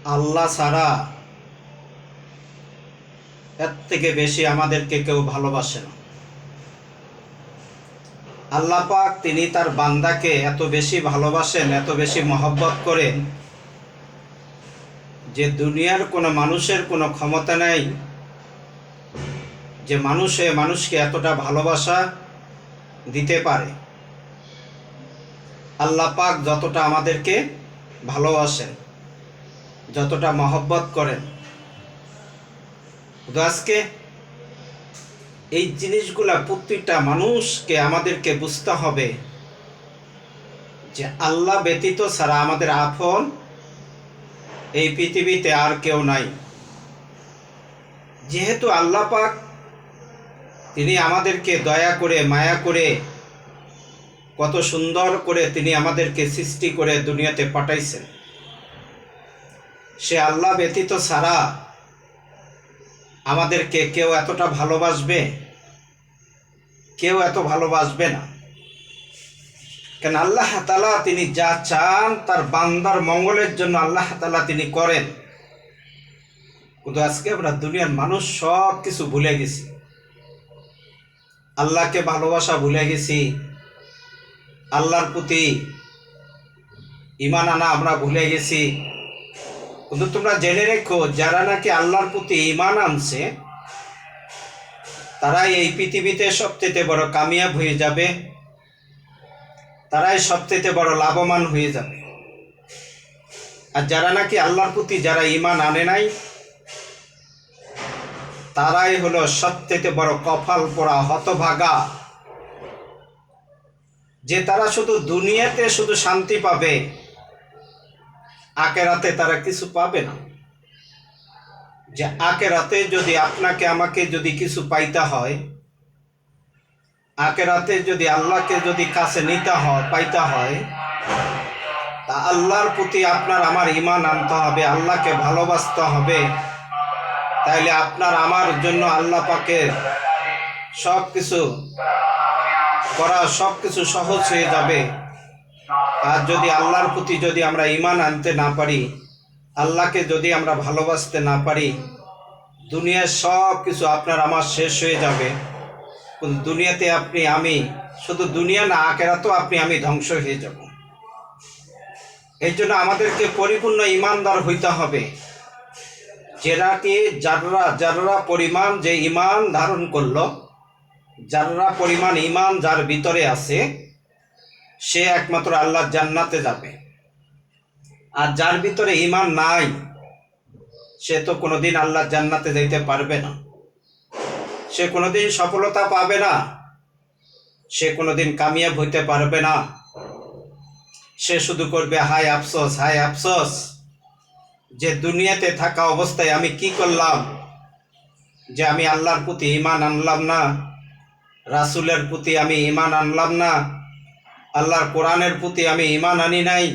আল্লাহ ছাড়া এর থেকে বেশি আমাদেরকে কেউ ভালোবাসে না। আল্লাহ পাক তিনি তার বান্দাকে এত বেশি ভালোবাসেন, এত বেশি মহব্বত করেন যে দুনিয়ার কোনো মানুষের কোনো ক্ষমতা নেই যে মানুষকে এতটা ভালোবাসা দিতে পারে। আল্লাহ পাক যতটা আমাদেরকে ভালোবাসেন, যতটা মহব্বত করেন, আজকে এই জিনিসগুলা প্রত্যেকটা মানুষকে আমাদেরকে বুঝতে হবে যে আল্লাহ ব্যতীত ছাড়া আমাদের আপন এই পৃথিবীতে আর কেউ নাই। যেহেতু আল্লাহ পাক তিনি আমাদেরকে দয়া করে মায়া করে কত সুন্দর করে তিনি আমাদেরকে সৃষ্টি করে দুনিয়াতে পাঠাইছেন, সে আল্লাহ ব্যতীত ছাড়া আমাদেরকে কেউ এতটা ভালোবাসবে? কেউ এত ভালোবাসবে না। কেন আল্লাহ তাআলা তিনি যা চান তার বান্দার মঙ্গলের জন্য আল্লাহ তাআলা তিনি করেন। কিন্তু আজকে আমরা দুনিয়ার মানুষ সব কিছু ভুলে গেছি, আল্লাহকে ভালোবাসা ভুলে গেছি, আল্লাহর প্রতি ঈমান আনা আমরা ভুলে গেছি। কিন্তু তোমরা জেনে রেখো, যারা নাকি আল্লাহর প্রতি ঈমান আনছে তারাই এই পৃথিবীতে সবচেয়ে বড় কামিয়াব হয়ে যাবে, তারাই সবচেয়ে বড় লাভবান হয়ে যাবে। আর যারা নাকি আল্লাহর প্রতি যারা ঈমান আনে নাই তারাই হলো সবচেয়ে বড় কপাল পোড়া হতভাগা, যে তারা শুধু দুনিয়াতে শুধু শান্তি পাবে, আখেরাতে তারা কিছু পাবে না। যে আখেরাতে যদি আপনাকে আমাকে যদি কিছু পাইতে হয়, আখেরাতে যদি আল্লাহকে যদি কাছে নিতে হয় পাইতে হয়, তা আল্লাহর প্রতি আপনার আমার ঈমান আনতে হবে, আল্লাহকে ভালোবাসতে হবে। তাইলে আপনার আমার জন্য আল্লাহ পাকের সব কিছু করা সব কিছু সহজ হয়ে যাবে। আর যদি আল্লাহর প্রতি যদি আমরা ঈমান আনতে না পারি, আল্লাহকে যদি আমরা ভালোবাসতে না পারি, দুনিয়ার সব কিছু আপনার আমার শেষ হয়ে যাবে। দুনিয়াতে আপনি আমি, শুধু দুনিয়া না আখেরাতেও আপনি আমি ধ্বংস হয়ে যাব। এই জন্য আমাদেরকে পরিপূর্ণ ঈমানদার হইতে হবে। যেটাকে যারা পরিমাণ যে ঈমান ধারণ করলো, যারা পরিমাণ ঈমান যার ভিতরে আছে, সে একমাত্র আল্লাহর জান্নাতে যাবে। আর যার ভিতরে ঈমান নাই, সে তো কোনোদিন আল্লাহর জান্নাতে যেতে পারবে না, সে কোনোদিন সফলতা পাবে না, সে কোনোদিন কামিয়াব হইতে পারবে না। সে শুধু করবে হায় আফসোস, হায় আফসোস, যে দুনিয়াতে থাকা অবস্থায় আমি কি করলাম, যে আমি আল্লাহর প্রতি ঈমান আনলাম না, রাসূলের প্রতি আমি ঈমান আনলাম না, আল্লাহর কোরআনের প্রতি আমি ঈমান আনি নাই,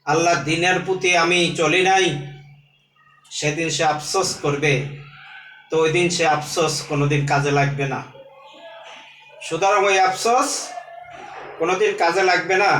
আল্লাহর দ্বীনের প্রতি আমি চলি নাই। সেদিন সে আফসোস করবে। তো ওই দিন সে আফসোস কোনোদিন কাজে লাগবে না। সুতরাং ওই আফসোস কোনোদিন কাজে লাগবে না।